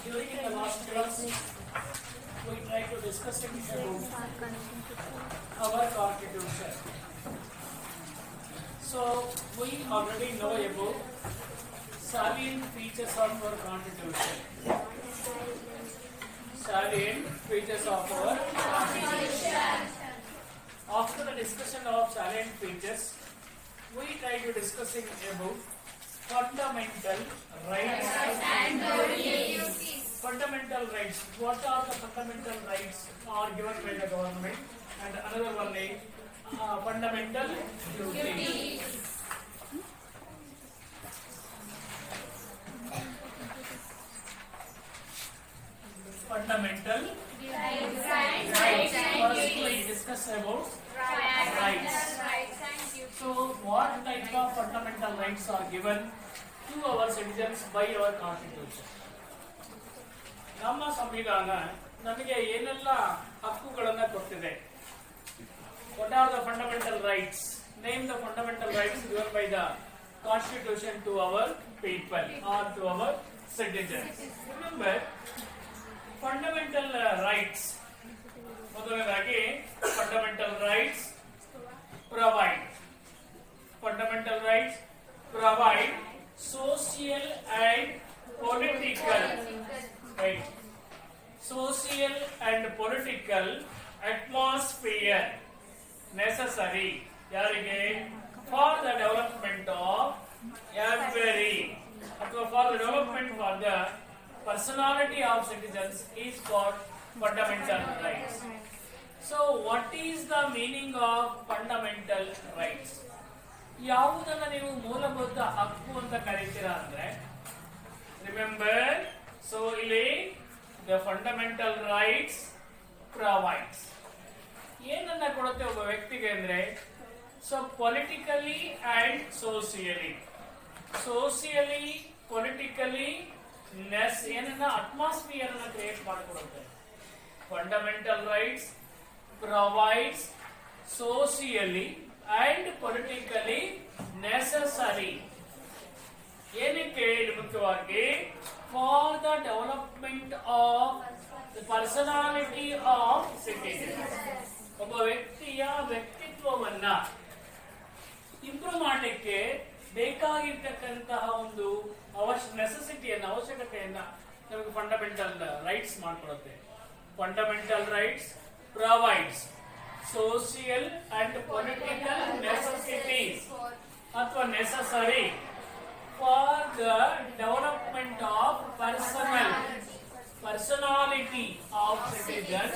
During the last class, we tried to discuss about our constitution. So we already know about salient features of our constitution. Salient features of our constitution. After the discussion of salient features, we try to discussing about fundamental rights and duties. Fundamental rights. What are the fundamental rights are given by the government? And another one is fundamental duties. Fundamental rights. First, we discuss about rights. So, what type of fundamental rights are given to our citizens by our constitution? ನಮ್ಮ ಸಂವಿಧಾನ ನಮಗೆ ಏನೆಲ್ಲ ಹಕ್ಕುಗಳನ್ನು ಕೊಟ್ಟಿದೆ? What are the fundamental rights? Name the fundamental rights given by the constitution to our people or to our citizens. Remember, fundamental rights. ಮೊದಲನೇದಾಗಿ fundamental rights provide. Fundamental rights provide social and political. Right. Social and political atmosphere necessary ಯಾರಿಗೆ for the development of every ಅಥವಾ for the development for the personality of citizens is called fundamental rights. So what is the meaning of fundamental rights? ಯಾವುದನ್ನ ನೀವು ಮೂಲಭೂತ ಹಕ್ಕು ಅಂತ ಕರೀತೀರಾ ಅಂದ್ರೆ remember so ಇಲ್ಲಿ ದ ಫಂಡಮೆಂಟಲ್ ರೈಟ್ಸ್ ಪ್ರೊವೈಡ್ಸ್ ಏನನ್ನ ಕೊಡುತ್ತೆ ಒಬ್ಬ ವ್ಯಕ್ತಿಗೆ ಅಂದ್ರೆ so politically and socially politically ಏನನ್ನ ಅಟ್ಮಾಸ್ಫಿಯರ್ ಅನ್ನ ಕ್ರಿಯೇಟ್ ಮಾಡಿಕೊಡುತ್ತೆ. Fundamental rights provides socially and politically necessary. ಏನಕ್ಕೆ ಮುಖ್ಯವಾಗಿ for the development of the personality of citizens. ಒಬ್ಬ ವ್ಯಕ್ತಿಯ ವ್ಯಕ್ತಿತ್ವವನ್ನ ಇಂಪ್ರೂವ್ ಮಾಡಲಿಕ್ಕೆ ಬೇಕಾಗಿರ್ತಕ್ಕಂತಹ ಒಂದು ಅವಶ್ಯಕತೆಯನ್ನ ನಮಗೆ ಫಂಡಮೆಂಟಲ್ ರೈಟ್ಸ್ ಮಾಡಿಕೊಡುತ್ತೆ. Fundamental rights provides social and political necessities ಅಥವಾ necessary for the development of personality of citizens.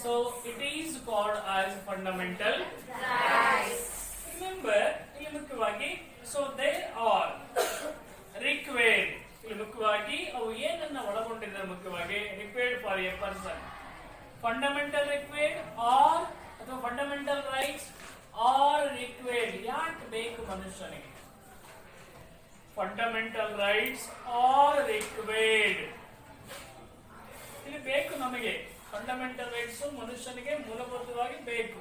So it is called as fundamental rights. Remember, ಇಲ್ಲಿ ಮುಖ್ಯವಾಗಿ so they are required. ಇಲ್ಲಿ ಮುಖ್ಯವಾಗಿ ಅವು ಏನನ್ನ ಒಳಗೊಂಡಿದ್ದಾರೆ ಮುಖ್ಯವಾಗಿ required for a person. Fundamental required or fundamental rights are required ಯಾಕೆ ಬೇಕು ಮನುಷ್ಯನಿಗೆ? ಫಂಡಮೆಂಟಲ್ ರೈಟ್ಸ್ ಆರ್ ರಿಕ್ವೈರ್ಡ್ ಇಲ್ಲಿ ಬೇಕು ನಮಗೆ. ಫಂಡಮೆಂಟಲ್ ರೈಟ್ಸ್ ಮನುಷ್ಯನಿಗೆ ಮೂಲಭೂತವಾಗಿ ಬೇಕು.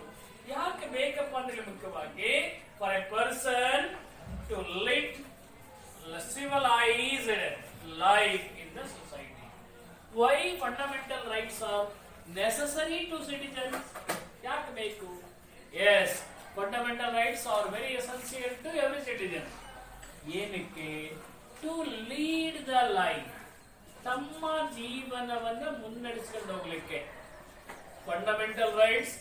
ಯಾಕೆ ಬೇಕಪ್ಪ ಅಂದ್ರೆ ಮುಖ್ಯವಾಗಿ for a person to live civilized life in the society. Why fundamental rights are necessary to citizens? ಯಾಕೆ ಬೇಕು? Yes, fundamental rights are very essential to every citizen. ಏನಕ್ಕೆ? To lead the life. ತಮ್ಮ ಜೀವನವನ್ನು ಮುನ್ನಡೆಸಿಕೊಂಡು ಹೋಗಲಿಕ್ಕೆ fundamental rights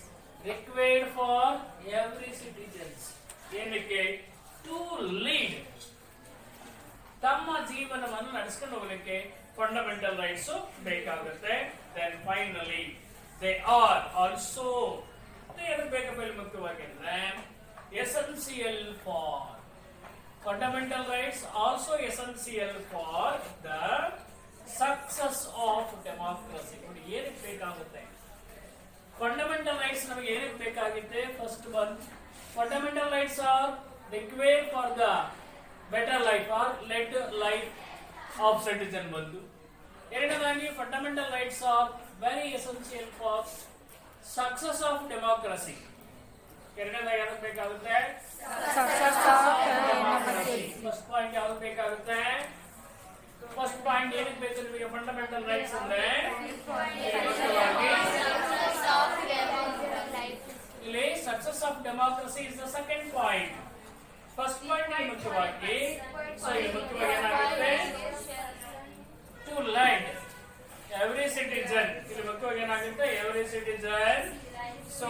required for every citizens. ಏನಕ್ಕೆ? To lead. ತಮ್ಮ ಜೀವನವನ್ನು ನಡೆಸಿಕೊಂಡು ಹೋಗಲಿಕ್ಕೆ ಫಂಡಮೆಂಟಲ್ ರೈಟ್ಸ್ ಬೇಕಾಗುತ್ತೆ. Then finally they are also ಬೇಕಪ್ಪ ಇಲ್ಲಿ ಮುಖ್ಯವಾಗಿ ಅಂದ್ರೆ essential for fundamental rights also essential for the success of democracy. ನೋಡಿ ಏನಕ್ಕೆ ಬೇಕಾಗುತ್ತೆ ಫಂಡಮೆಂಟಲ್ ರೈಟ್ಸ್ ನಮಗೆ ಏನಕ್ಕೆ ಬೇಕಾಗುತ್ತೆ? First one fundamental rights are required for the better life or led life of citizen ಬಂದು. ಎರಡನೇದಾಗಿ fundamental rights are very essential for success of democracy. ಎರಡನೇದಾಗಿ ಯಾವ್ದು ಬೇಕಾಗುತ್ತೆ? Success of democracy. First point ಯಾವ್ದು ಬೇಕಾಗುತ್ತೆ? ಫಸ್ಟ್ ಪಾಯಿಂಟ್ ಏನಕ್ಕೆ ಬೇಕು ನಿಮಗೆ ಫಂಡಮೆಂಟಲ್ ರೈಟ್ಸ್ ಅಂದ್ರೆ ಇಲ್ಲಿ success of democracy is the second point. First point ಮುಖ್ಯವಾಗಿ ಏನಾಗುತ್ತೆ ಟು ಲ್ಯಾಂಡ್ ಎವ್ರಿ ಸಿಟಿಜನ್, ಇಲ್ಲಿ ಮುಖ್ಯವಾಗಿ ಏನಾಗುತ್ತೆ ಎವ್ರಿ ಸಿಟಿಜನ್. ಸೊ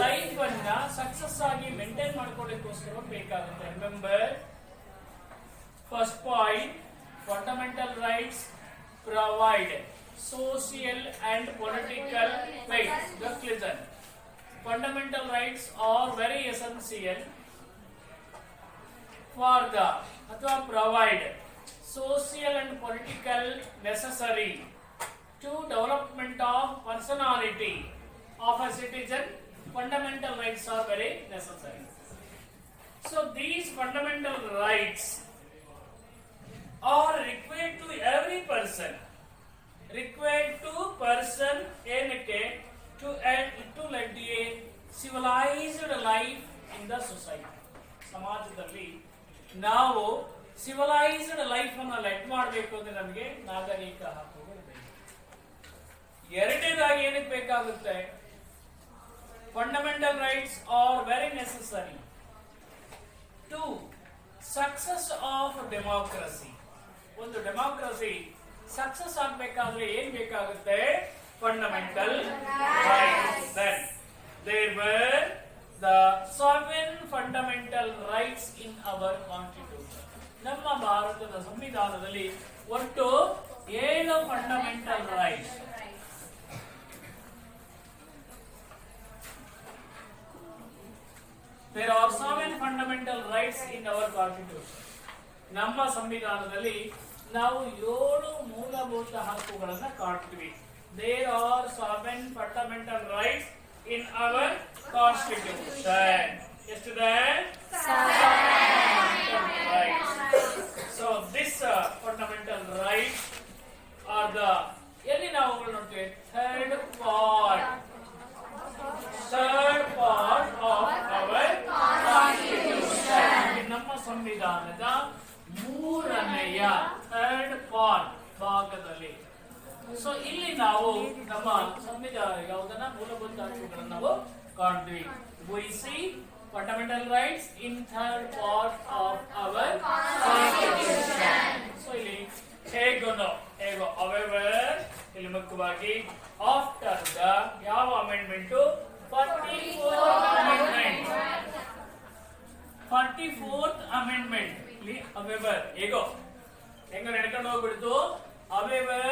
ಲೈಫ್ ಅನ್ನ ಸಕ್ಸಸ್ ಆಗಿ ಮೇಂಟೈನ್ ಮಾಡ್ಕೊಳ್ಳಿಕ್ಕೋಸ್ಕರ ಬೇಕಾಗುತ್ತೆ. Remember first point, fundamental rights provide social and political rights. Just listen. Fundamental rights are very essential for the provide social and political necessary to development of personality of a citizen. Fundamental rights are very necessary. So these fundamental rights are required to every person. Required to person ಏನಕ್ಕೆ to lead a civilized life in the society. ಸಮಾಜದಲ್ಲಿ ನಾವು civilised life ಅನ್ನು LED ಮಾಡಬೇಕು ಅಂದ್ರೆ ನಮಗೆ ನಾಗರಿಕ ಹಕ್ಕುಗಳು ಬೇಕು. ಎರಡನೇದಾಗಿ ಏನಕ್ಕೆ ಬೇಕಾಗುತ್ತೆ fundamental rights are very necessary to success of democracy. ಒಂದು ಡೆಮಾಕ್ರಸಿ ಸಕ್ಸಸ್ ಆಗಬೇಕಾದ್ರೆ ಏನ್ ಬೇಕಾಗುತ್ತೆ fundamental rights. Then there were the 7 fundamental rights in our constitution. ನಮ್ಮ ಭಾರತದ ಸಂವಿಧಾನದಲ್ಲಿ ಒಟ್ಟು 7 fundamental rights. There are 7 fundamental rights in our constitution. ನಮ್ಮ ಸಂವಿಧಾನದಲ್ಲಿ ನಾವು 7 ಮೂಲಭೂತ ಹಕ್ಕುಗಳನ್ನು ಕಾಣ್ತೀವಿ. There are 7 fundamental rights in our constitution. ಎಷ್ಟಿದೆ? 7 rights. So this fundamental rights are the ಎಲ್ಲಿ ನಾವು ನೋಡ್ತೀವಿ third part of our constitution. ನಮ್ಮ ಸಂವಿಧಾನದ 3ನೇ ಥರ್ಡ್ ಪಾರ್ಟ್ ಭಾಗದಲ್ಲಿ. ಸೊ ಇಲ್ಲಿ ನಾವು ನಮ್ಮ ಸಂವಿಧಾನ ಯಾವುದನ್ನ ಮೂಲಭೂತ ಹಕ್ಕುಗಳನ್ನು ನಾವು ಕಾಣ್ತೀವಿ. We see fundamental rights in third part of our constitution. So ಇಲ್ಲಿ ಹೇಗೋ however ಇಲ್ಲಿ ಮುಖ್ಯವಾಗಿ ಆಫ್ಟರ್ ದ ಯಾವ ಅಮೆಂಡ್ಮೆಂಟ್ 44th amendment ಇಲ್ಲಿ however ಹೇಗೋ ಹೆಂಗ ನಡ್ಕೊಂಡು ಹೋಗ್ಬಿಡ್ತು however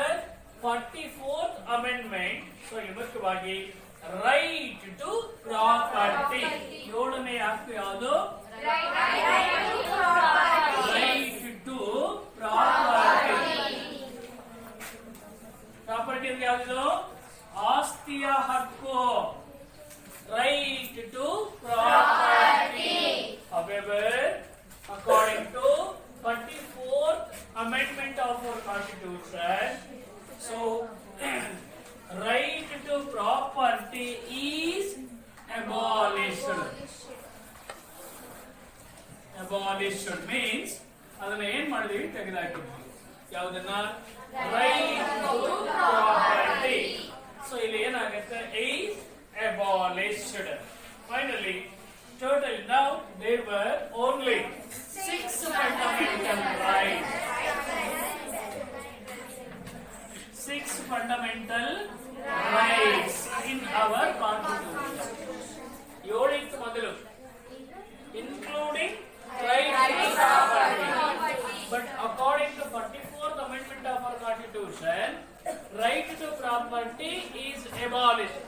44th amendment. ಸೊ ಇಲ್ಲಿ ಮುಖ್ಯವಾಗಿ ರೈಟ್ ಟು ಪ್ರಾಪರ್ಟಿ. 7ನೇ ಹಕ್ಕು ಯಾವುದು? Right to property. ಪ್ರಾಪರ್ಟಿ ಅಂದ್ರೆ ಯಾವುದು? ಆಸ್ತಿಯ ಹಕ್ಕು. Right to property. However, according to 44th amendment of our constitution, so right to property is abolished. Abolished means ಅದನ್ನ ಏನ್ ಮಾಡಿದೀವಿ? ತೆಗೆದುಹಾಕಿದ್ವಿ. ಯಾವುದನ್ನ? Right to property. ಸೊ ಇಲ್ಲಿ ಏನಾಗುತ್ತೆ? is abolished. Finally, total now there were only 6 fundamental rights. 6 fundamental rights in our constitution. 7 ಇತ್ತು ಮೊದಲು, including right to property. But according to 44th amendment of our constitution, right to property is abolished.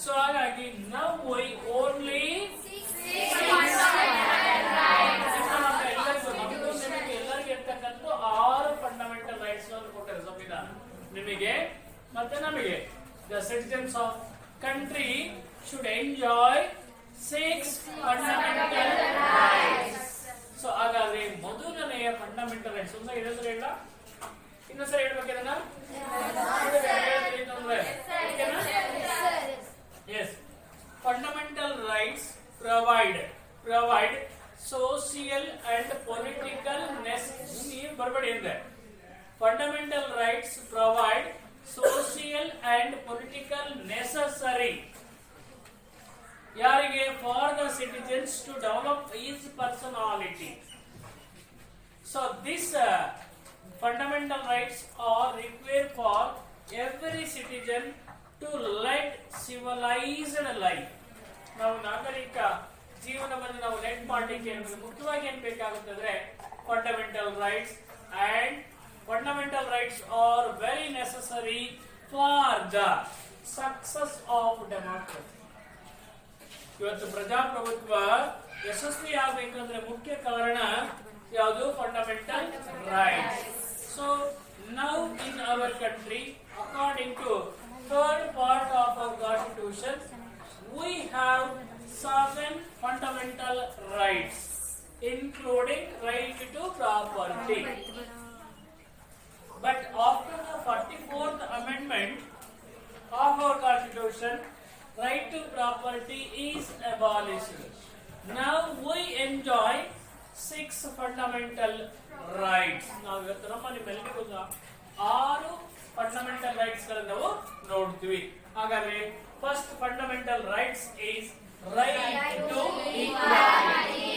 So ಹಾಗಾಗಿ now we only 6 fundamental rights. ಎಲ್ಲರಿಗೆ ಇರ್ತಕ್ಕಂಥ 6 fundamental rights ಅನ್ನು ಕೊಟ್ಟಿದೆ ಸಂವಿಧಾನ ನಿಮಗೆ ಮತ್ತೆ ನಮಗೆ. The citizens of country should enjoy 6 fundamental rights. So ಹಾಗಾದ್ರೆ ಮೊದಲನೆಯ ಫಂಡಮೆಂಟಲ್ ರೈಟ್ಸ್ ಒಂದು ಇದೆಲ್ಲ ಹೇಳ ಇನ್ನೊಂದ್ಸರಿ ಹೇಳ್ಬೇಕೇನ? Yes. Fundamental rights provide social and political necessary. ಬರಬೇಡಿ ಅಂದ್ರೆ rights provide social and political necessary ಯಾರಿಗೆ for the citizens to develop his personality. So this fundamental rights are required for every citizen to lead civilized life. ನಾವು ನಾಗರಿಕ ಜೀವನವನ್ನು ನಾವು LED ಮಾಡಲಿಕ್ಕೆ ಮುಖ್ಯವಾಗಿ ಏನು ಬೇಕಾಗುತ್ತದೆ fundamental rights and fundamental rights are very necessary for the success of democracy. ಇವತ್ತು ಪ್ರಜಾಪ್ರಭುತ್ವ ಯಶಸ್ವಿ ಆಗಬೇಕಂದ್ರೆ ಮುಖ್ಯ ಕಾರಣ ಯಾವುದು fundamental rights. So now in our country according to third part of our constitution we have 7 fundamental rights including right to property, but after the 44th amendment of our constitution right to property is abolished. Now we enjoy 6 fundamental rights. ನಾವು ಇವತ್ತು ನಮ್ಮ ನಿಮ್ಮೆಲ್ಲರಿಗೂ 6 fundamental rights ಗಳನ್ನು ನಾವು ನೋಡ್ತೀವಿ. ಹಾಗಾದ್ರೆ first fundamental rights is right to equality.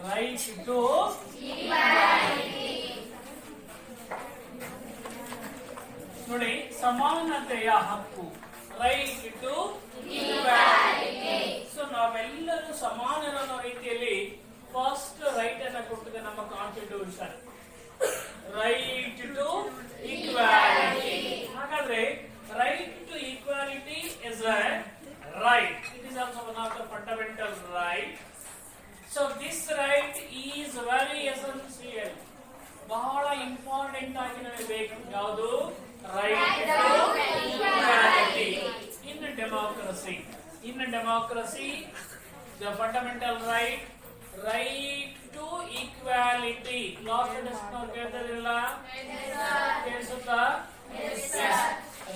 Right to equality ನೋಡಿ, ಸಮಾನತೆಯ ಹಕ್ಕು, ರೈಟ್ ಟು ಈಕ್ವಾಲಿಟಿ. ಸೊ ನಾವೆಲ್ಲರೂ ಸಮಾನರನ್ನೋ ರೀತಿಯಲ್ಲಿ ಫಸ್ಟ್ ರೈಟ್ ಅನ್ನು ಕೊಟ್ಟಿದೆ ನಮ್ಮ ಕಾನ್ಸ್ಟಿಟ್ಯೂಷನ್, ರೈಟ್ ಟು ಈಕ್ವಾಲಿಟಿ. ಹಾಗಾದ್ರೆ right to equality is a right. It is also one of the fundamental right. So this right is very essential, ಬಹಳ ಇಂಪಾರ್ಟೆಂಟ್ ಆಗಿ ನಮಗೆ ಬೇಕು. ಯಾವುದು? Right to equality. In democracy, the fundamental right, right to equality. Last desk ನಾವು ಕೇಳ್ತಿರಲಿಲ್ಲ, ಕೇಳಿಸುತ್ತಾ?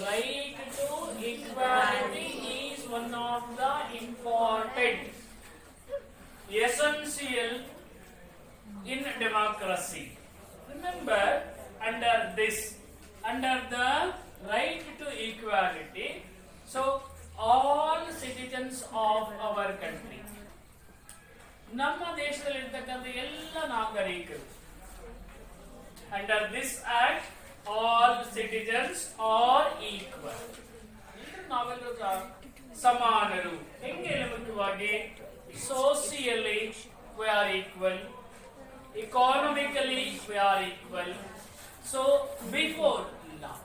Right to equality is one of the important essential in democracy. Remember, under the right to equality, so all citizens of our country, ನಮ್ಮ ದೇಶದಲ್ಲಿರ್ತಕ್ಕಂಥ ಎಲ್ಲ ನಾಗರಿಕರು, under this act all citizens are equal. ನಾವೆಲ್ಲರೂ ಸಮಾನರು. ಹೆಂಗೆ? ಮುಖ್ಯವಾಗಿ socially we are equal, economically we are equal. So before law,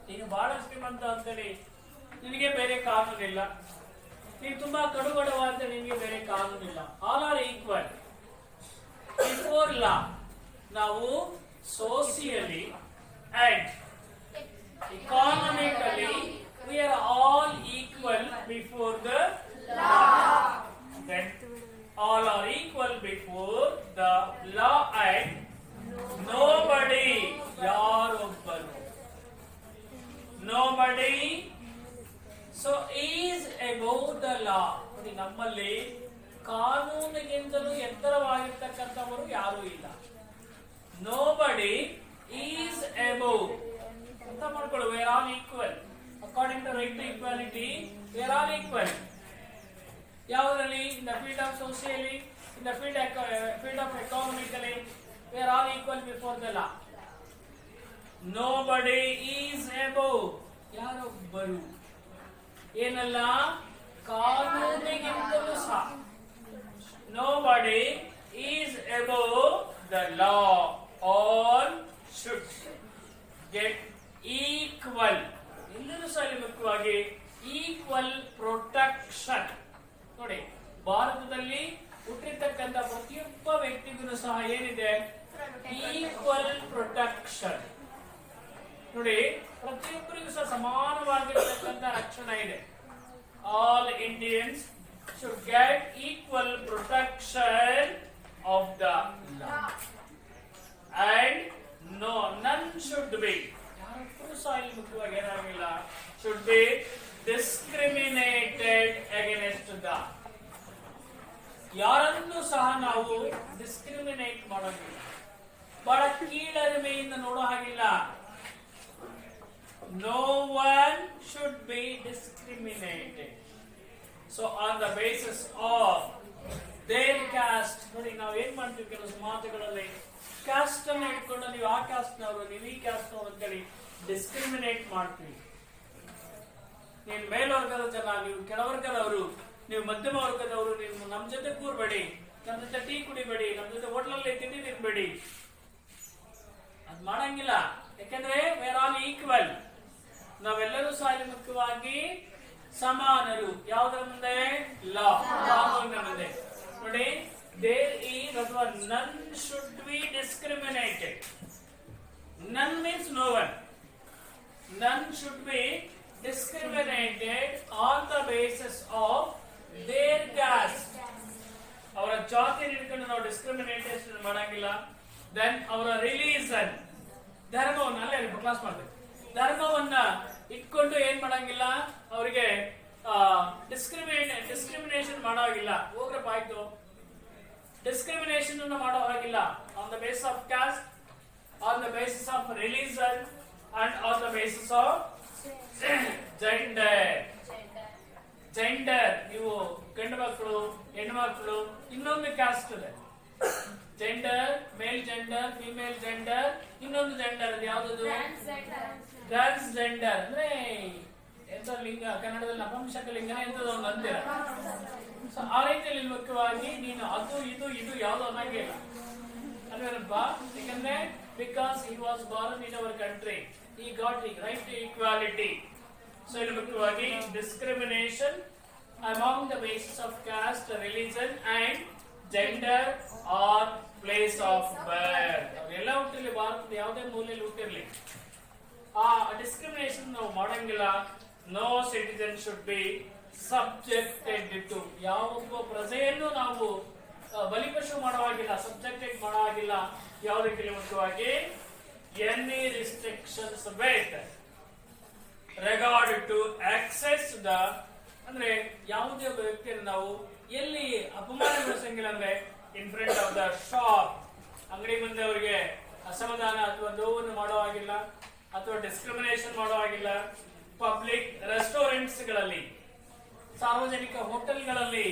ನೀನು ಬಹಳ ಶ್ರೀಮಂತ ಅಂತೇಳಿ ನಿನಗೆ ಬೇರೆ ಕಾನೂನಿಲ್ಲ, ನೀನು ತುಂಬಾ ಕಡುಬಡವ ಅಂತ ನಿನಗೆ ಬೇರೆ ಕಾನೂನಿಲ್ಲ. All are equal before law. ನಾವು socially and economically we are all equal before the law. Then all are equal before the law and nobody, yarobbaru, nobody so is above the law. ನೋಡಿ, ನಮ್ಮಲ್ಲಿ ಕಾನೂನಿಗಿಂತಲೂ ಎತ್ತರವಾಗಿರ್ತಕ್ಕಂಥವರು ಯಾರೂ ಇಲ್ಲ. nobody is above ಅಂತ ಮಾಡ್ಕೊಳ್ಳಿ. we are all equal according to right to equality. we are all equal. ಯಾವುದರಲ್ಲಿ? in the field of socially, in the field of economically, we are all equal before the law. nobody is above, ಯಾರೊಬ್ಬರು ಏನಲ್ಲ, ಕಾನೂನಿಗಿಂತಲೂ ಸಹ nobody is above the law. all should get equal. ಎಲ್ಲರೂ ಸಹ ಮುಖ್ಯವಾಗಿ equal protection. ನೋಡಿ, ಭಾರತದಲ್ಲಿ ಹುಟ್ಟಿರ್ತಕ್ಕಂಥ ಪ್ರತಿಯೊಬ್ಬ ವ್ಯಕ್ತಿಗೂ ಸಹ ಏನಿದೆ? Equal protection. ನೋಡಿ, ಪ್ರತಿಯೊಬ್ಬರಿಗೂ ಸಹ ಸಮಾನವಾಗಿರ್ತಕ್ಕಂಥ ರಕ್ಷಣೆ ಇದೆ. All Indians should get equal protection of the law and ನನ್ ಶುಡ್ ಬಿ, ಯಾರೊಬ್ಬರು ಸಹ ಇಲ್ಲಿ ಮುಖ್ಯವಾಗಿ ಏನಾಗಿಲ್ಲ, should be discriminated against the, ಯಾರನ್ನು ಸಹ ನಾವು ಡಿಸ್ಕ್ರಿಮಿನೇಟ್ ಮಾಡೋದಿಲ್ಲ. ಬಹಳ ಕೀಳರಿಮೆಯಿಂದ ನೋಡೋ ಹಾಗಿಲ್ಲ. No one should be discriminated. So on the basis of their caste, ನೋಡಿ ನಾವು ಏನ್ ಮಾಡ್ತೀವಿ ಕೆಲವು ಮಾತುಗಳಲ್ಲಿ ಕಾಸ್ಟ್ ಅನ್ನು ಇಟ್ಕೊಂಡು ನೀವು ಆ ಕಾಸ್ಟ್ ನವರು ನೀವು ಈ ಕಾಸ್ಟ್ ನವರು ಅಂತೇಳಿ ಡಿಸ್ಕ್ರಿಮಿನೇಟ್ ಮಾಡ್ತೀವಿ. ನೀವು ಮೇಲ್ವರ್ಗದ ಜನ, ನೀವು ಕೆಳವರ್ಗದವರು, ನೀವು ಮಧ್ಯಮ ವರ್ಗದವರು, ನೀವು ನಮ್ ಜೊತೆ ಕೂರ್ಬೇಡಿ, ನಮ್ ಜೊತೆ ಟೀ ಕುಡಿಬೇಡಿ, ನಮ್ ಜೊತೆ ಹೋಟ್ಲಲ್ಲಿ ತಿಂಡಿ ತಿನ್ಬೇಡಿ, ಅದ್ ಮಾಡಂಗಿಲ್ಲ. ಯಾಕಂದ್ರೆ ವೇರ್ ಆಲ್ ಈಕ್ವಲ್, ನಾವೆಲ್ಲರೂ ಸಹ ಮುಖ್ಯವಾಗಿ ಸಮಾನರು. ಯಾವುದರ ಮುಂದೆ? ಲಾ, ಕಾನೂನಿನ ಮುಂದೆ. ನೋಡಿ, ದೇರ್ ಈಸ್ ಅಥವಾ ನನ್ ಶುಡ್ ಬಿ ಡಿಸ್ಕ್ರಿಮಿನೇಟೆಡ್. ನನ್ ಮೀನ್ಸ್ ನೋ ಒನ್. ನನ್ should be discriminated on the basis of their caste. ಅವರ ಜಾತಿಯನ್ನು ಹಿಡ್ಕೊಂಡು ನಾವು ಡಿಸ್ಕ್ರಿಮಿನೇಷನ್ ಮಾಡಂಗಿಲ್ಲ. ದೆನ್ ಅವರ ರಿಲಿಜನ್, ಧರ್ಮವನ್ನ ಅಲ್ಲೇ ಕ್ಲಾಸ್ ಮಾಡ್ತೀವಿ, ಧರ್ಮವನ್ನ ಇಟ್ಕೊಂಡು ಏನ್ ಮಾಡಂಗಿಲ್ಲ, ಅವರಿಗೆ ಡಿಸ್ಕ್ರಿಮಿನೇಷನ್ ಮಾಡೋ ಹಾಗಿಲ್ಲ. ಹೋಗ್ರಪ್ಪ ಆಯ್ತು, ಡಿಸ್ಕ್ರಿಮಿನೇಷನ್ ಅನ್ನು ಮಾಡೋ ಹಾಗಿಲ್ಲ. On the basis of cost, on the basis of religion and on the basis of gender. ನೀವು ಗಂಡು ಮಕ್ಕಳು, ಹೆಣ್ಣು ಮಕ್ಕಳು, ಇನ್ನೊಂದು ಕಾಸ್ಟ್ ಇದೆ ಜೆಂಡರ್, ಮೇಲ್ ಜೆಂಡರ್, ಫಿಮೇಲ್ ಜೆಂಡರ್, ಇನ್ನೊಂದು ಜೆಂಡರ್ ಅದು ಯಾವ್ದು? ಟ್ರಾನ್ಸ್ಜೆಂಡರ್. ಅಂದ್ರೆ ಎಂತ ಲಿಂಗ, ಕನ್ನಡದಲ್ಲಿ ನಪುಂಸಕ ಲಿಂಗನೇ ಎಂತದ ಒಂದು ಅಂತೀರ. ಆ ರೀತಿಯಲ್ಲಿ ಮುಖ್ಯವಾಗಿ ನೀನು ಅದು ಇದು ಇದು ಯಾವ್ದು ಅನ್ನಂಗಿಲ್ಲ ಅಲ್ವೇನಪ್ಪ. ಯಾಕಂದ್ರೆ because he was born in our country, he got the right to equality. So ಇಲ್ಲಿ ಮುಖ್ಯವಾಗಿ discrimination among the basis of caste, religion and gender or place of birth. ಎಲ್ಲ ಹುಟ್ಟಿರ್ಲಿ, ಭಾರತದ ಯಾವುದೇ ಮೂಲೆಯಲ್ಲಿ ಹುಟ್ಟಿರ್ಲಿ, ಆ ಡಿಸ್ಕ್ರಿಮಿನೇಷನ್ ನಾವು ಮಾಡಂಗಿಲ್ಲ. No citizen should be subjected to, ಯಾವೊಬ್ಬ ಪ್ರಜೆಯನ್ನು ನಾವು ಬಲಿಪಶು ಮಾಡುವಾಗಿಲ್ಲ, ಸಬ್ಜೆಕ್ಟೆಡ್ ಮಾಡುವಾಗಿಲ್ಲ. ಯಾವ ರೀತಿಯಲ್ಲಿ ಮುಖ್ಯವಾಗಿ any restrictions with regard to access the, ಅಂದ್ರೆ ಯಾವುದೇ ಒಬ್ಬ ವ್ಯಕ್ತಿಯನ್ನು ನಾವು ಎಲ್ಲಿ ಅಪಮಾನಗೊಳಿಸಂಗಿಲ್ಲ. ಅಂದ್ರೆ in front of the shop, ಅಂಗಡಿ ಮುಂದೆ ಅವರಿಗೆ ಅಸಮಾಧಾನ ಅಥವಾ ನೋವನ್ನು ಮಾಡೋ ಹಾಗಿಲ್ಲ, ಅಥವಾ ಡಿಸ್ಕ್ರಿಮಿನೇಷನ್ ಮಾಡೋ ಹಾಗಿಲ್ಲ. ಪಬ್ಲಿಕ್ ರೆಸ್ಟೋರೆಂಟ್ಸ್ ಗಳಲ್ಲಿ, ಸಾರ್ವಜನಿಕ ಹೋಟೆಲ್ಗಳಲ್ಲಿ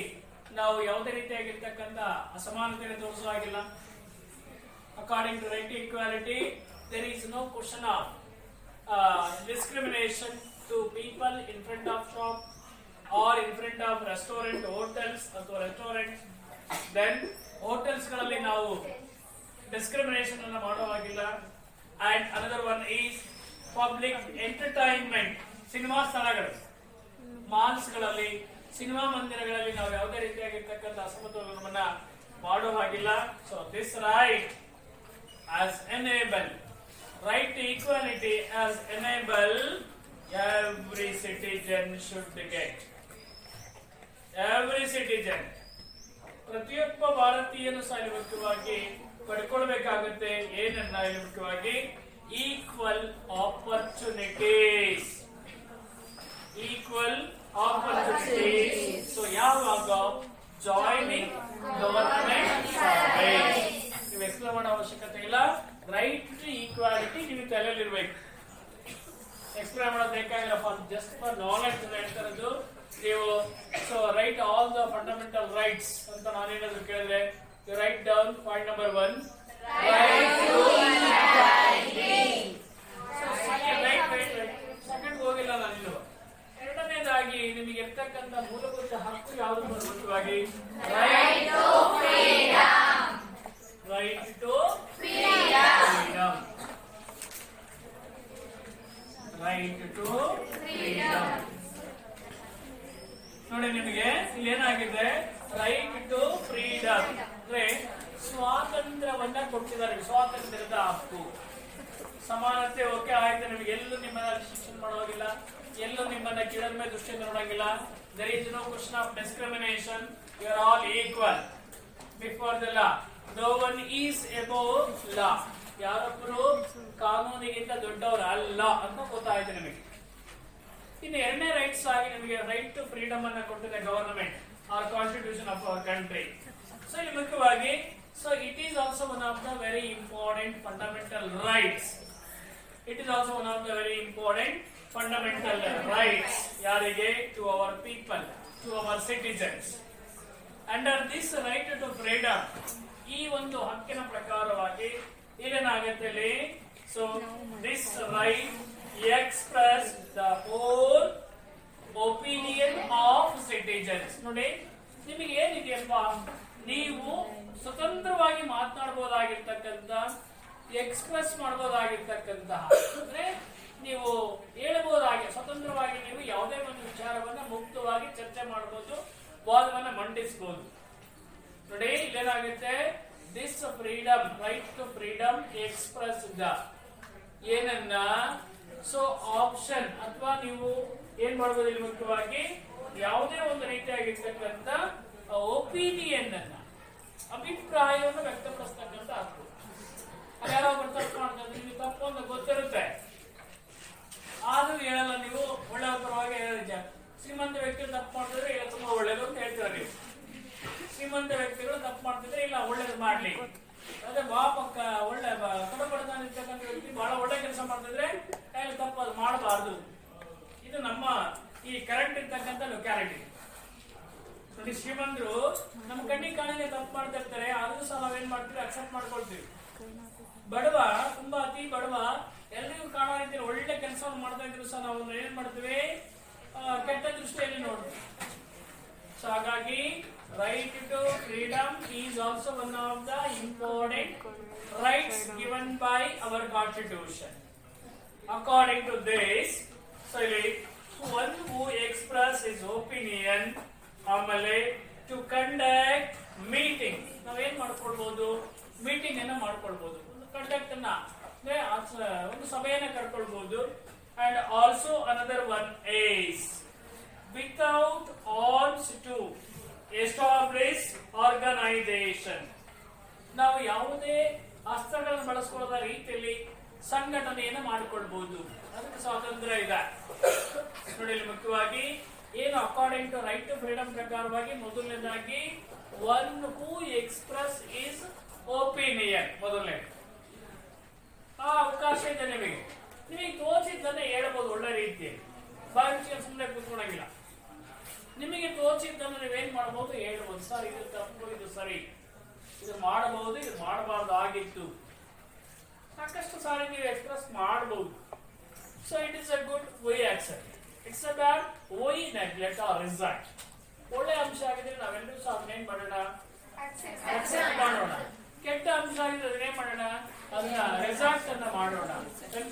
ನಾವು ಯಾವುದೇ ರೀತಿಯಾಗಿರ್ತಕ್ಕಂಥ ಅಸಮಾನತೆಯನ್ನು ತೋರಿಸೋ ಹಾಗಿಲ್ಲ. According to right to equality, there is no question of discrimination to people in front of shop or in front of restaurant, hotels ಅಥವಾ restaurants. Then hotels ಗಳಲ್ಲಿ ನಾವು discrimination ಅನ್ನು ಮಾಡೋ ಹಾಗಿಲ್ಲ. And another one is public entertainment, cinema ಸ್ಥಳಗಳು, malls ಗಳಲ್ಲಿ, cinema ಮಂದಿರಗಳಲ್ಲಿ ನಾವು ಯಾವುದೇ ರೀತಿಯಾಗಿರ್ತಕ್ಕಂಥ ಅಸಮತೋಲನವನ್ನ ಮಾಡೋ ಹಾಗಿಲ್ಲ. So this right as enable, right to equality as enable every citizen should get. Every citizen, ಪ್ರತಿಯೊಬ್ಬ ಭಾರತೀಯನು ಸಹ ಮುಖ್ಯವಾಗಿ ಪಡ್ಕೊಳ್ಬೇಕಾಗುತ್ತೆ ಏನನ್ನ, ಇಲ್ಲಿ ಮುಖ್ಯವಾಗಿ equal opportunities. Equal opportunities. So ಯಾವಾಗ ಜಾಯ್ನಿಂಗ್ ಗವರ್ಮೆಂಟ್ ಸರ್ವಿಸ್, ನೀವು ಎಕ್ಸ್ಪ್ಲೇನ್ ಮಾಡೋ ಅವಶ್ಯಕತೆ ಇಲ್ಲ. ರೈಟ್ ಟು ಈಕ್ವಾಲಿಟಿ ನೀವು ತಲೆಯಲ್ಲಿ ಇರ್ಬೇಕು, ಎಕ್ಸ್ಪ್ಲೇನ್ ಮಾಡೋದು ಬೇಕಾಗಿಲ್ಲ. ಜಸ್ಟ್ ಫಾರ್ ನಾಲೆಡ್ಜ್ ಹೇಳ್ತಾರದು ನೀವು. So write all the fundamental rights ಅಂತ ನಾನೇನಾದ್ರು ಕೇಳಿದ್ರೆ, you write down point number 1, second ಹೋಗಿಲ್ಲ ನಾನು ಇನ್ನು. ಎರಡನೇದಾಗಿ ನಿಮಗೆ ಇರ್ತಕ್ಕಂಥ ಮೂಲಭೂತ ಹಕ್ಕು ಯಾವುದು? ಮುಖ್ಯವಾಗಿ right to freedom. Right to freedom. ನೋಡಿ, ನಿಮಗೆ ಇಲ್ಲಿ ಏನಾಗಿದೆ, ರೈಟ್ ಟು ಫ್ರೀಡಮ್ ಅಂದ್ರೆ ಸ್ವಾತಂತ್ರ್ಯವನ್ನ ಕೊಟ್ಟಿದ್ದಾರೆ. ಸ್ವಾತಂತ್ರ್ಯದ ಹಕ್ಕು, ಸಮಾನತೆ. ಓಕೆ ಆಯ್ತು, ನಿಮಗೆ ಎಲ್ಲೂ ನಿಮ್ಮನ್ನ ಶಿಕ್ಷಣ ಮಾಡೋದಿಲ್ಲ, ಎಲ್ಲೂ ನಿಮ್ಮನ್ನ ಕೀಳರ ಮೇಲೆ ದೃಷ್ಟಿಯಿಂದ ನೋಡಂಗಿಲ್ಲ. there is no question of discrimination, you are all equal before the law. No one is above law. ಯಾರೊಬ್ಬರು ಕಾನೂನಿಗಿಂತ ದೊಡ್ಡವರು ಅಲ್ಲ ಅಂತ ಗೊತ್ತಾಯ್ತು ನಿಮಗೆ. ಇನ್ನು ಎರಡನೇ ರೈಟ್ಸ್ ಆಗಿ ನಿಮಗೆ ರೈಟ್ ಟು ಫ್ರೀಡಮ್ ಅನ್ನ ಕೊಟ್ಟಿದೆ government or constitution of our country. So ಇಲ್ಲಿ ಮುಖ್ಯವಾಗಿ, so it is also one of the very important important fundamental rights. It is also one of the very important fundamental rights yarige to our people, to our citizens. Under this right to freedom, ಈ ಒಂದು ಹಕ್ಕಿನ ಪ್ರಕಾರವಾಗಿ ಏನಾಗುತ್ತೆ? So this right express the whole opinion of citizens. ನೋಡಿ ನಿಮಗೆ ಏನಿದೆಯಪ್ಪ, ನೀವು ಸ್ವತಂತ್ರವಾಗಿ ಮಾತನಾಡಬಹುದಾಗಿರ್ತಕ್ಕಂಥ, express ಮಾಡಬಹುದಾಗಿರ್ತಕ್ಕಂತಹ, ಅಂದ್ರೆ ನೀವು ಹೇಳಬಹುದಾಗಿ ಸ್ವತಂತ್ರವಾಗಿ ನೀವು ಯಾವುದೇ ಒಂದು ವಿಚಾರವನ್ನ ಮುಕ್ತವಾಗಿ ಚರ್ಚೆ ಮಾಡಬಹುದು, ವಾದವನ್ನ ಮಂಡಿಸಬಹುದು. ನೋಡಿ ಇಲ್ಲೇನಾಗುತ್ತೆ, this freedom, right to freedom express the ಏನನ್ನ, ಸೊ ಆಪ್ಷನ್ ಅಥವಾ ನೀವು ಏನ್ ಮಾಡಬಹುದು, ಇಲ್ಲಿ ಮುಖ್ಯವಾಗಿ ಯಾವುದೇ ಒಂದು ರೀತಿಯಾಗಿರ್ತಕ್ಕಂಥ ಒಪಿನಿಯನ್ ಅನ್ನ, ಅಭಿಪ್ರಾಯವನ್ನು ವ್ಯಕ್ತಪಡಿಸ್ತಕ್ಕಂಥ ಹಕ್ಕು. ಯಾರೊಬ್ಬರು ತಪ್ಪು ಮಾಡ್ತಾರೆ, ನಿಮ್ಗೆ ತಪ್ಪು ಅಂತ ಗೊತ್ತಿರುತ್ತೆ, ಆದ್ರೂ ಹೇಳಲ್ಲ, ನೀವು ಒಳ್ಳೆಯ ಪರವಾಗಿ ಹೇಳಿದ್ದ. ಶ್ರೀಮಂತ ವ್ಯಕ್ತಿಗಳು ತಪ್ಪು ಮಾಡ್ತಿದ್ರೆ ಇಲ್ಲ ತುಂಬಾ ಒಳ್ಳೇದು ಅಂತ ಹೇಳ್ತೀರ ನೀವು. ಶ್ರೀಮಂತ ವ್ಯಕ್ತಿಗಳು ತಪ್ಪು ಮಾಡ್ತಿದ್ರೆ ಇಲ್ಲ ಒಳ್ಳೇದು ಮಾಡ್ಲಿ, ಅದೇ ಬಾಪಕ್ಕ ಒಳ್ಳೆ ಕಡಪಡ್ತಾನೆ ಇರ್ತಕ್ಕಂಥ ವ್ಯಕ್ತಿ ಬಹಳ ಒಳ್ಳೆ ಕೆಲಸ ಮಾಡ್ತಿದ್ರೆ ತಪ್ಪು ಅದು ಮಾಡಬಾರ್ದು. ಇದು ನಮ್ಮ ಈ ಕರೆಕ್ಟ್ ಇರ್ತಕ್ಕಂಥ ಲೊಕ್ಯಾಲಿಟಿ. ನೋಡಿ ಶ್ರೀಮಂತರು ನಮ್ಮ ಕಣ್ಣಿಗೆ ಕಾಣಂಗೆ ತಪ್ಪು ಮಾಡ್ತಾ ಇರ್ತಾರೆ, ಆದ್ರೂ ಸಹ ನಾವೇನ್ ಮಾಡ್ತೀವಿ, ಅಕ್ಸೆಪ್ಟ್ ಮಾಡ್ಕೊಳ್ತೀವಿ. ಬಡವ, ತುಂಬಾ ಅತಿ ಬಡವ, ಎಲ್ರಿಗೂ ಕಾಣೋ ರೀತಿಯಲ್ಲಿ ಒಳ್ಳೆ ಕೆಲಸವನ್ನು ಮಾಡ್ತಾ ಇದ್ರು ಸಹ ನಾವು ಏನ್ ಮಾಡ್ತೀವಿ, ಕೆಟ್ಟ ದೃಷ್ಟಿಯಲ್ಲಿ ನೋಡ್ತೀವಿ. ಸೊ ಹಾಗಾಗಿ right to freedom is also one of the important rights given by our constitution. According to this, so ಇಲ್ಲಿ one who express his opinion, ಆಮೇಲೆ ಟು ಕಂಡಕ್ಟ್ ಮೀಟಿಂಗ್, ನಾವೇನ್ ಮಾಡ್ಕೊಳ್ಬಹುದು, ಮೀಟಿಂಗ್ ಅನ್ನ ಮಾಡ್ಕೊಳ್ಬಹುದು, ಕಂಡಕ್ಟ್ ಅನ್ನ ಒಂದು ಸಭೆಯನ್ನ ಕರ್ಕೊಳ್ಬಹುದು. And also another one is without arms to establish organisation. ನಾವು ಯಾವುದೇ ಅಸ್ತ್ರಗಳನ್ನು ಬಳಸಿಕೊಳ್ಳದ ರೀತಿಯಲ್ಲಿ ಸಂಘಟನೆಯನ್ನು ಮಾಡಿಕೊಳ್ಬಹುದು, ಅದಕ್ಕೆ ಸ್ವಾತಂತ್ರ್ಯ ಇದೆ. ನೋಡಿ ಇಲ್ಲಿ ಮುಖ್ಯವಾಗಿ ಏನು according to right to freedom ಪ್ರಕಾರವಾಗಿ ಮೊದಲನೇದಾಗಿ one who express his opinion, ಮೊದಲನೇ ಆ ಅವಕಾಶ ಇದೆ ನಿಮಗೆ. ನಿಮಗೆ ತೋಚಿದ್ದನ್ನೇ ಹೇಳಬಹುದು ಒಳ್ಳೆ ರೀತಿಯಲ್ಲಿ, ಬಾಯಿ ಸುಮ್ಮನೆ ಕೂತ್ಕೊಳ್ಳಂಗಿಲ್ಲ. ನಿಮಗೆ ತೋಚಿದ್ದನ್ನು ನೀವೇನ್ ಮಾಡಬಹುದು, ಹೇಳ್ಬೋದು, ಸರ್ ಇದು ತಪ್ಪು, ಇದು ಸರಿ, ಇದು ಮಾಡಬಹುದು, ಇದು ಮಾಡಬಾರ್ದು ಆಗಿತ್ತು, ಸಾಕಷ್ಟು ಸಾರಿ ನೀವು ಎಕ್ಸ್ಪ್ರೆಸ್ ಮಾಡಬಹುದು. So it is a good why accept. Its a bad why neglect or result. ಒಳ್ಳೆ ಅಂಶ ಆಗಿದ್ರೆ ನಾವೆಲ್ಲರೂ ಸಹ ಅದನ್ನೇನ್ ಮಾಡೋಣ, ಅಕ್ಸೆಪ್ಟ್ ಮಾಡೋಣ. ಕೆಟ್ಟ ಅಂಶ ಆಗಿದ್ರೆ ಅದನ್ನೇನ್ ಮಾಡೋಣ, ಅದನ್ನ ರಿಸಲ್ಟ್ ಅನ್ನ ಮಾಡೋಣ.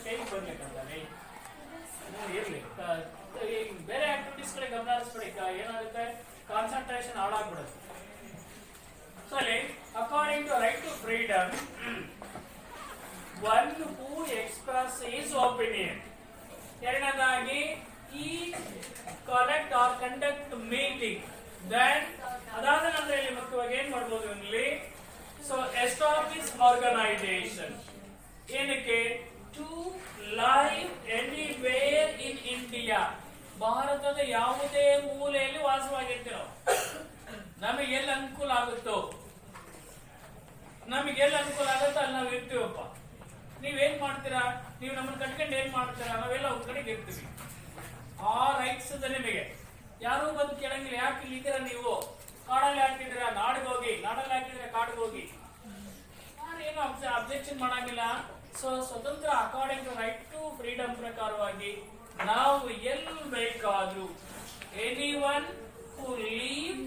ಕೈ ಬರ್ಲಿಕ್ಕಂತಾನೆ ಇರ್ಲಿ, ಬೇರೆ ಆಕ್ಟಿವಿಟೀಸ್ ಕಡೆ ಗಮನ ಹರಿಸ್ಬೇಡಿ, ಏನಾಗುತ್ತೆ ಕಾನ್ಸಂಟ್ರೇಷನ್ ಹಾಳಾಗ್ಬಿಡುತ್ತೆ. ಸೊ ಅಲ್ಲಿ according to right to freedom, one who express his opinion. ಎರಡನೇದಾಗಿ ಈ collect or conduct meeting. Then ಅದಾದ ನಂತರ ಇಲ್ಲಿ ಮುಖ್ಯವಾಗಿ ಏನ್ ಮಾಡ್ಬೋದು ಇಲ್ಲಿ, ಸೊ ಎಸ್ಟಾಬ್ಲಿಷ್ ಆರ್ಗನೈಸೇಷನ್. ಏನಕ್ಕೆ, to live anywhere in India. ಭಾರತದ ಯಾವುದೇ ಮೂಲೆಯಲ್ಲಿ ವಾಸವಾಗಿರ್ತೀರೋ, ನಮಗೆ ಎಲ್ಲಿ ಅನುಕೂಲ ಆಗುತ್ತೋ, ನಮಗೆಲ್ಲ ಅನುಕೂಲ ಆಗುತ್ತೋ ಅಲ್ಲಿ ನಾವು ಇರ್ತೀವಪ್ಪ. ನೀವೇನ್ ಮಾಡ್ತೀರಾ, ನೀವು ನಮ್ಮನ್ನ ಕಟ್ಕೊಂಡು ಏನ್ ಮಾಡ್ತೀರಾ, ನಾವೆಲ್ಲ ಒಂದ್ ಕಡೆಗೆ ಇರ್ತೀವಿ. ಆ ರೈಟ್ಸ್ ಇದೆ ನಿಮಗೆ, ಯಾರು ಬಂದು ಕೇಳಂಗಿಲ್ಲ. ಯಾಕೆ ಇಲ್ಲಿದ್ದೀರಾ ನೀವು, ಕಾಡಲ್ಲಿ ಹಾಕಿದ್ದೀರಾ ನಾಡಿಗೆ ಹೋಗಿ, ನಾಡಲ್ಲಿ ಹಾಕಿದ್ರೆ ಕಾಡಿಗೆ ಹೋಗಿ, ಏನು ಅಬ್ಜೆಕ್ಷನ್ ಮಾಡಂಗಿಲ್ಲ. ಸೊ ಸ್ವತಂತ್ರ according to right to freedom ಪ್ರಕಾರವಾಗಿ ನಾವು ಎಲ್ಲಿ ಬೇಕಾದ್ರೂ, any one who leave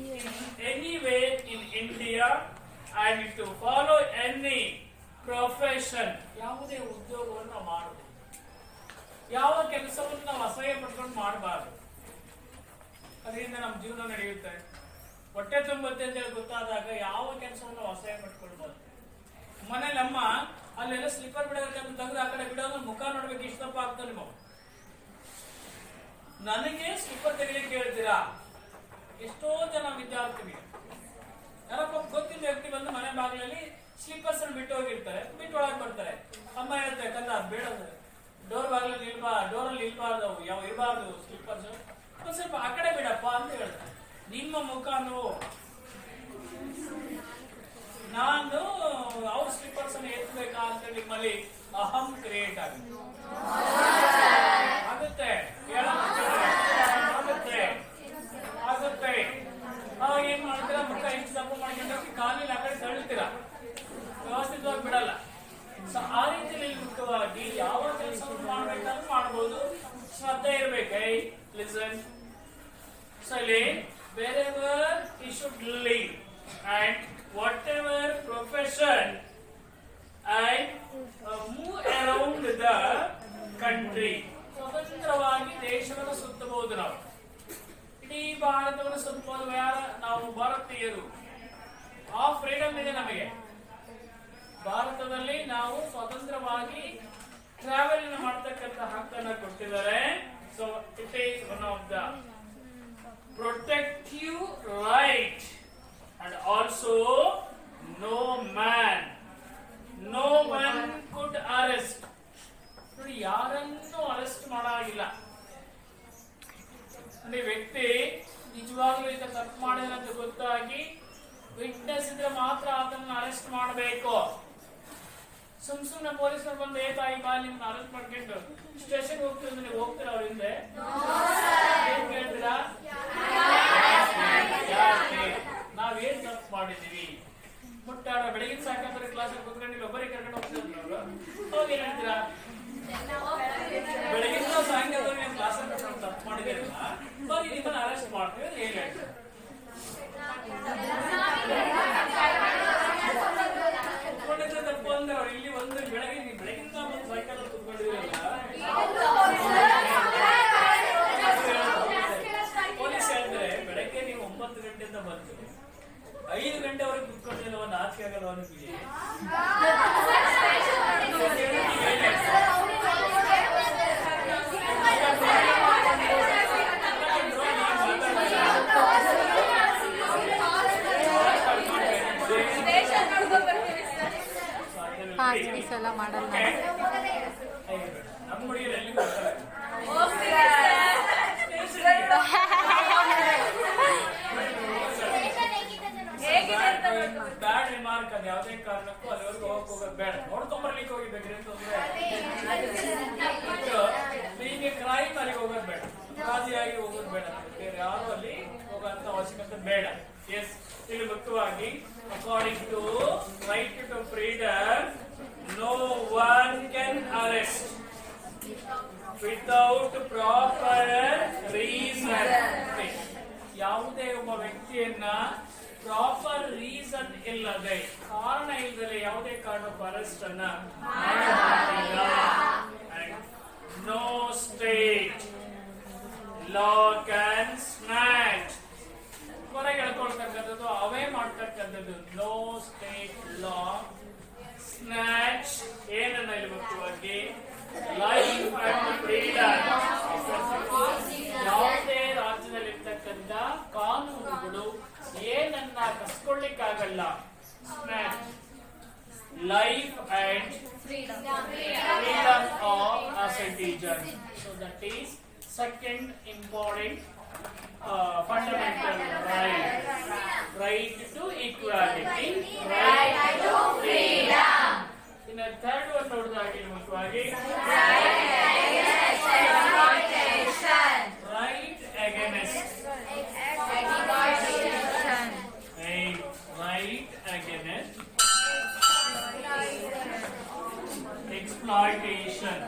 anywhere in India and to follow any profession, ಯಾವುದೇ ಉದ್ಯೋಗವನ್ನು ನಾವು ಮಾಡಬಹುದು, ಯಾವ ಕೆಲಸವನ್ನು ನಾವು ಅಸಹ್ಯ ಪಡ್ಕೊಂಡು ಮಾಡಬಾರ್ದು. ಅದರಿಂದ ನಮ್ಮ ಜೀವನ ನಡೆಯುತ್ತೆ. ಹೊಟ್ಟೆ ತುಂಬುತ್ತೆ ಅಂತ ಹೇಳಿ ಗೊತ್ತಾದಾಗ ಯಾವ ಕೆಲಸವನ್ನು ನಾವು ಅಸಹ್ಯ ಪಡ್ಕೊಳ್ಬಹುದು. ಮನೇಲಿ ಅಮ್ಮ ಅಲ್ಲೆಲ್ಲ ಸ್ಲಿಪ್ಪರ್ ಬಿಡೋದಕ್ಕೆ ತೆಗೆದು ಆ ಕಡೆ ಬಿಡೋದು, ಮುಖ ನೋಡ್ಬೇಕು, ಇಷ್ಟಪ್ಪ ಆಗ್ತಾನೆ ನಿಮಗೆ. ನನಗೆ ಸ್ಲಿಪ್ಪರ್ ತೆಗಿಲಿಕ್ಕೆ ಹೇಳ್ತೀರಾ? ಎಷ್ಟೋ ಜನ ವಿದ್ಯಾರ್ಥಿಗಳು ಯಾರಪ್ಪ ಗೊತ್ತಿದ್ದ ವ್ಯಕ್ತಿ ಬಂದು ಮನೆ ಬಾಗಿಲಲ್ಲಿ ಸ್ಲಿಪ್ಪರ್ಸ್ ಬಿಟ್ಟು ಹೋಗಿರ್ತಾರೆ, ಬಿಟ್ಟು ಒಳಗೆ ಬರ್ತಾರೆ. ಅಮ್ಮ ಹೇಳ್ತಾರೆ, ಕಂದ ಬೇಡ, ಡೋರ್ ಬಾಗಿಲಲ್ಲಿ ಡೋರಲ್ಲಿ ಇಲ್ಬಾರ್ದು, ಯಾವ ಇರಬಾರ್ದು ಸ್ಲಿಪ್ಪರ್ಸ್, ಒಂದ್ ಸ್ವಲ್ಪ ಆ ಕಡೆ ಬಿಡಪ್ಪ ಅಂತ ಹೇಳ್ತಾರೆ. ನಿಮ್ಮ ಮುಖ ನಾನು ಅವ್ರ ಸ್ಲಿಪ್ಪರ್ಸ್ ಅನ್ನು ಎತ್ತಬೇಕಾ ಅಂತ ನಿಮ್ಮಲ್ಲಿ ಅಹಂ ಕ್ರಿಯೇಟ್ ಆಗುತ್ತೆ. ಆಗುತ್ತೆ ಆಗುತ್ತೆ. ಅವಾಗ ಏನ್ ಮಾಡ್ತೀರಾ, ಮುಖ ಹೆಚ್ಚು ದಪ್ಪ ಮಾಡ್ಕೊಂಡ್ರೆ ಕಾಲಿನ ಆ ಕಡೆ ತಳ್ತೀರಾ, ವ್ಯವಸ್ಥಿತವಾಗಿ ಬಿಡಲ್ಲ. ಸೊ ಆ ರೀತಿಯಲ್ಲಿ ಮುಖ್ಯವಾಗಿ ಯಾವ ಕೆಲಸವನ್ನು ಮಾಡ್ಬೇಕಾದ್ರೂ ಮಾಡ್ಬೋದು, ಶ್ರದ್ಧೆ ಇರ್ಬೇಕು. Listen. So wherever he should live and whatever profession and move around the country. ಸ್ವತಂತ್ರವಾಗಿ ದೇಶವನ್ನು ಸುತ್ತಬಹುದು. ನಾವು ಇಡೀ ಭಾರತವನ್ನು ಸುತ್ತಬಹುದು. ನಾವು ಭಾರತೀಯರು. ಆ ಫ್ರೀಡಮ್ ಇದೆ ನಮಗೆ. ಭಾರತದಲ್ಲಿ ನಾವು ಸ್ವತಂತ್ರವಾಗಿ ಟ್ರಾವೆಲ್ ಮಾಡ್ತಕ್ಕಂಥ ಹಕ್ಕನ್ನು ಕೊಟ್ಟಿದ್ದಾರೆ. So it is one of the protective right, and also no one could arrest. ನೋಡಿ, ಯಾರನ್ನು ಅರೆಸ್ಟ್ ಮಾಡಾಗಿಲ್ಲ. ಅಂದ್ರೆ ವ್ಯಕ್ತಿ ನಿಜವಾಗ್ಲೂ ಈಗ ತಪ್ಪು ಮಾಡಿದ್ರೆ ಅಂತ ಗೊತ್ತಾಗಿ ವಿಟ್ನೆಸ್ ಇದ್ರೆ ಮಾತ್ರ ಅದನ್ನ ಅರೆಸ್ಟ್ ಮಾಡಬೇಕು. ಸುಮ್ನೆ ಪೊಲೀಸರು ಬಂದು ತಾಯಿ ಬಾ ನಿಮ್ನ ಅರೆಸ್ಟ್ ಮಾಡ್ಕೊಂಡು ಸ್ಟೇಷನ್ ಹೋಗ್ತೀವಿ, ನೀವು ಹೋಗ್ತೀರಾ ಅವ್ರ ಹಿಂದೆ? ಏನ್ ಕೇಳ್ತೀರಾ? ನಾವೇನ್ ತಪ್ಪು ಮಾಡಿದೀವಿ? ಮುಟ್ಟಾಡ ಬೆಳಗಿನ ಸಾಕಂದ್ರೆ ಕ್ಲಾಸ್ ಕೂತ್ಕೊಂಡು ಒಬ್ಬರಿಗೆ ಕರ್ಕೊಂಡು ಹೋಗ್ತಿದ್ರು. ಹೋಗಿ ಏನ್ ಹೇಳ್ತೀರಾ? ಬೆಳಗಿನ ಸಾಯಂಕಾಲ ನೀವು ಕ್ಲಾಸ್ ತಪ್ಪು ಮಾಡಿದಿರಲ್ಲ, ಹೋಗಿ ನಿಮ್ಮನ್ನ ಅರೆಸ್ಟ್ ಮಾಡ್ತೀವಿ ಅಂತ ಏನ್ ಹೇಳ್ತೀರಾ? ತಪ್ಪು ಅಂದ್ರೆ ಅವ್ರು ಇಲ್ಲಿ ಒಂದು ಬೆಳಗಿನ ಒಂದು ಸೈಕಲ್ ಕೂತ್ಕೊಂಡಿರಲ್ಲ, ಪೊಲೀಸ್ ಹೇಳ್ತಾರೆ ಬೆಳಗ್ಗೆ ನೀವು 9 ಗಂಟೆಯಿಂದ ಬಂದು 5 ಗಂಟೆವರೆಗೆ ಕುತ್ಕೊಂಡಿಲ್ಲ, ಒಂದು ಆಚೆ ಆಗಲ್ಲ ಅನ್ನಿಸ್ಲಿ. ಮಾಡಲ್ಲ. ನಮ್ಮ ಹುಡುಗಿರು ಎಲ್ಲಿ ಬರ್ತಾರೆ? ಬ್ಯಾಡ್ ರಿಮಾರ್ಕ್ ಅದು ಯಾವುದೇ ಕಾರಣಕ್ಕೂ ಅಲ್ಲಿವರೆಗೂ ಹೋಗೋದು ಬೇಡ. ನೋಡ್ಕೊಂಬರ್ಲಿಕ್ಕೆ ಹೋಗಿಬೇಕ್ರಿ ಅಂತಂದ್ರೆ ಹೀಗೆ ಕ್ರೈಮ್ ಅಲ್ಲಿ ಹೋಗೋದು ಬೇಡ, ಅಪರಾಧಿಯಾಗಿ ಹೋಗೋದು ಬೇಡ. ಬೇರೆ ಯಾರು ಅಲ್ಲಿ ಹೋಗೋಂತ ಅವಶ್ಯಕತೆ ಬೇಡ. ಎಸ್, ಇಲ್ಲಿ ಮುಖ್ಯವಾಗಿ according to right to freedom, no one can arrest without proper reason. ಯಾವುದೇ ಒಬ್ಬ ವ್ಯಕ್ತಿಯನ್ನ ಪ್ರಾಪರ್ ರೀಸನ್ ಇಲ್ಲದೆ, ಕಾರಣ ಇಲ್ಲದೆ ಯಾವುದೇ ಕಾರಣಕ್ಕೂ ಅರೆಸ್ಟ್ ಅನ್ನ ಮಾಡಲಾಗಿಲ್ಲ. No state law can snatch, ಹೊರಗೆ ಎಳ್ಕೊಳ್ತಕ್ಕಂಥದ್ದು, ಅವೇ ಮಾಡ್ತಕ್ಕಂಥದ್ದು. ನೋ ಸ್ಟೇಟ್ ಲಾ ಸ್ನ್ಯಾಚ್ ಏನನ್ನ ಇಲ್ಲಿ ಮುಖ್ಯವಾಗಿ ಲೈಫ್ ಅಂಡ್ ಫ್ರೀಡಮ್. ಯಾವುದೇ ರಾಜ್ಯದಲ್ಲಿರ್ತಕ್ಕಂಥ ಕಾನೂನುಗಳು ಏನನ್ನ ಕಸ್ಕೊಳ್ಳಿಕ್ಕಾಗಲ್ಲ. Snatch life and freedom of a citizen. So that is second important fundamental right to equality, right to freedom. In the third one ನೋಡಿದಾಗ ಮುಖ್ಯವಾಗಿ right against exploitation, right against exploitation.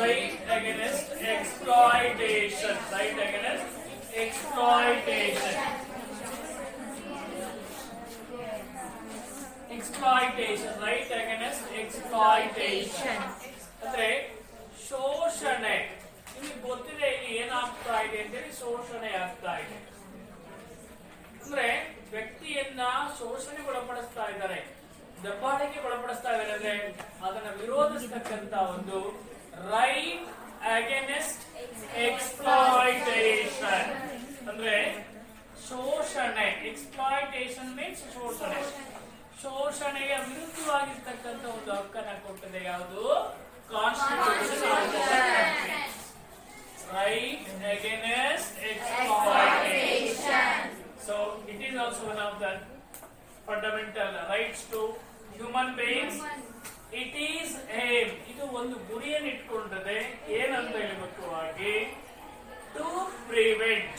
Right against exploitation. Right against exploitation. Exploitation. Right against exploitation. ಅಂದ್ರೆ ಶೋಷಣೆ. ನಿಮಗೆ ಗೊತ್ತಿದೆ ಇಲ್ಲಿ ಏನಾಗ್ತಾ ಇದೆ ಅಂತೇಳಿ, ಶೋಷಣೆ ಆಗ್ತಾ ಇದೆ. ಅಂದ್ರೆ ವ್ಯಕ್ತಿಯನ್ನ ಶೋಷಣೆಗೆ ಒಳಪಡಿಸ್ತಾ ಇದ್ದಾರೆ, ದಬ್ಬಾಳಿಕೆ ಒಳಪಡಿಸ್ತಾ ಇದ್ದಾರೆ. ಅಂದ್ರೆ ಅದನ್ನ ವಿರೋಧಿಸತಕ್ಕಂತ ಒಂದು ರೈಟ್ ಅಗೇನೆಸ್ಟ್ ಎಕ್ಸ್ಪ್ಲಾಯ್ಟೇಷನ್. ಅಂದ್ರೆ ಶೋಷಣೆ. ಎಕ್ಸ್ಪ್ಲಾಯ್ಟೇಷನ್ ಮೀನ್ಸ್ ಶೋಷಣೆ. ಶೋಷಣೆಗೆ ವಿರುದ್ಧವಾಗಿರ್ತಕ್ಕಂಥ ಒಂದು ಹಕ್ಕನ್ನ ಕೊಟ್ಟಿದೆ ಯಾವುದು? Constitution. Right against exploitation. So So it is also one of the fundamental rights to human beings. It is aim. ಇದು ಒಂದು ಗುರಿಯನ್ನು ಇಟ್ಕೊಂಡಿದೆ. ಏನಂತ ಹೇಳಿ ಮುಖ್ಯವಾಗಿ to prevent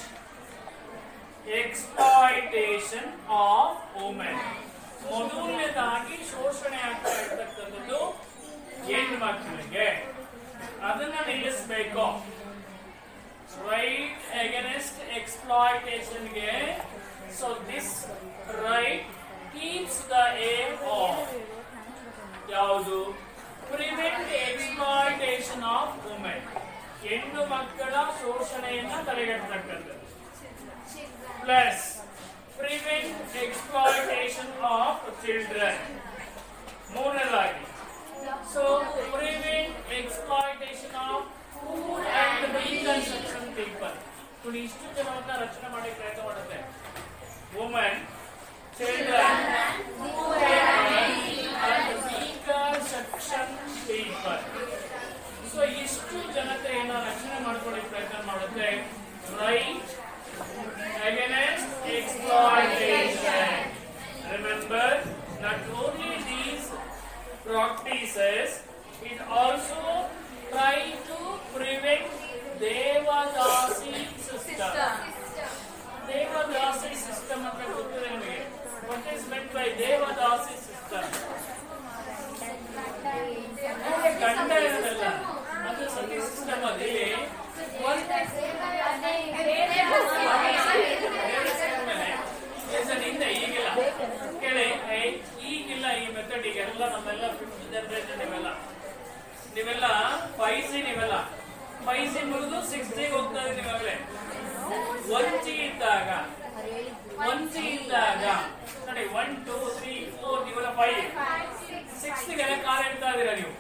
exploitation of women. ಮೊದಲನೇದಾಗಿ ಶೋಷಣೆ ಆಗ್ತಾ ಇರ್ತಕ್ಕಂಥದ್ದು ಹೆಣ್ಣು ಮಕ್ಕಳಿಗೆ, ಅದನ್ನ ನಿಲ್ಲಿಸಬೇಕು. Right against exploitation ಗೆ. So this right keeps the aim of ಯಾವುದು prevent exploitation of women. ಹೆಣ್ಣು ಮಕ್ಕಳ ಶೋಷಣೆಯನ್ನ ತಡೆಗಟ್ಟತಕ್ಕಂಥದ್ದು. Plus prevent exploitation of children. ಮೂರನೇದಾಗಿ so prevent exploitation of poor and weak people. ಇಷ್ಟು ಜನವನ್ನ ರಕ್ಷಣೆ ಮಾಡಿ ಪ್ರಯತ್ನ ಮಾಡುತ್ತೆ. Women, children, section people. So ಇಷ್ಟು ಜನತೆಯನ್ನ ರಕ್ಷಣೆ ಮಾಡ್ಕೊಳ್ಳಿ ಪ್ರಯತ್ನ ಮಾಡುತ್ತೆ. Right against exploitation. Remember, not only these practices, it also try to prevent Devadasi system. Devadasi system ಅಂದ್ರೆ ಗೊತ್ತಿದೆ ನಿಮಗೆ. What is meant by Devadasi system? ಗಂಡ ಇರೋದಲ್ಲ, ಅದು ಸತಿ ಸಿಸ್ಟಮ್. ಅದಲ್ಲಿ ಹಿಂದೆ ಈಗಿಲ್ಲ ಕೇಳಿ, ಈಗಿಲ್ಲ ಈ ಮೆಥಡ್. ಈಗೆಲ್ಲ ನಮ್ಮೆಲ್ಲ 5th ಜನರೇಷನ್ ನೀವೆಲ್ಲ 5G, ನೀವೆಲ್ಲ 5G ಮುಗಿದು 6G ಹೋಗ್ತಾ ಇದ್ದೀವಿ. ನೀವಾಗಲೇ 1G ಇದ್ದಾಗ ನೋಡಿ 1 2 3 4 ನೀವೆಲ್ಲ 5 6ಗೆಲ್ಲ ಕಾಲ ಇಡ್ತಾ ಇದೀರ ನೀವು.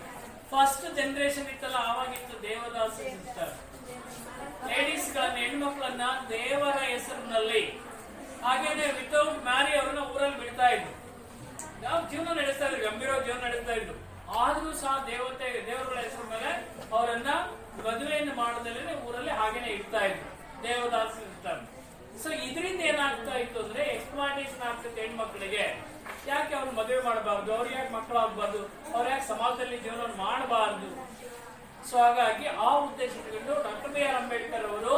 ಫಸ್ಟ್ ಜನರೇಷನ್ ಇತ್ತಲ್ಲ, ಆವಾಗಿತ್ತು ದೇವದಾಸಿ ಸಿಸ್ಟಮ್. ಲೇಡೀಸ್ ಗಳನ್ನ, ಹೆಣ್ಮಕ್ಳನ್ನ ದೇವರ ಹೆಸರಿನಲ್ಲಿ ಹಾಗೇನೆ ವಿತೌಟ್ ಮ್ಯಾರಿ ಅವ್ರನ್ನ ಊರಲ್ಲಿ ಬಿಡ್ತಾ ಇದ್ರು. ನಾವು ಜೀವನ ನಡೆಸ್ತಾ ಇದ್ರು, ಗಂಭೀರ ಜೀವನ ನಡೆಸ್ತಾ ಇದ್ರು. ಆದ್ರೂ ಸಹ ದೇವರುಗಳ ಹೆಸರು ಮೇಲೆ ಅವರನ್ನ ಮದುವೆಯನ್ನು ಮಾಡೋದಲ್ಲೇ ಊರಲ್ಲಿ ಹಾಗೇನೆ ಇಡ್ತಾ ಇದ್ರು. ದೇವದಾಸ ಸಿಸ್ಟಮ್. ಸೊ ಇದರಿಂದ ಏನಾಗ್ತಾ ಇತ್ತು ಅಂದ್ರೆ ಎಕ್ಸ್ಪ್ಲಾಯಿಟೇಷನ್ ಆಗ್ತದೆ ಹೆಣ್ಮಕ್ಳಿಗೆ. ಯಾಕೆ ಅವ್ರು ಮದುವೆ ಮಾಡಬಾರ್ದು, ಅವ್ರು ಯಾಕೆ ಮಕ್ಕಳಾಗಬಾರ್ದು, ಅವ್ರು ಯಾಕೆ ಸಮಾಜದಲ್ಲಿ ಜೀವನ ಮಾಡಬಾರ್ದು. ಸೊ ಹಾಗಾಗಿ ಆ ಉದ್ದೇಶ ಇಟ್ಕೊಂಡು ಡಾಕ್ಟರ್ ಬಿ ಆರ್ ಅಂಬೇಡ್ಕರ್ ಅವರು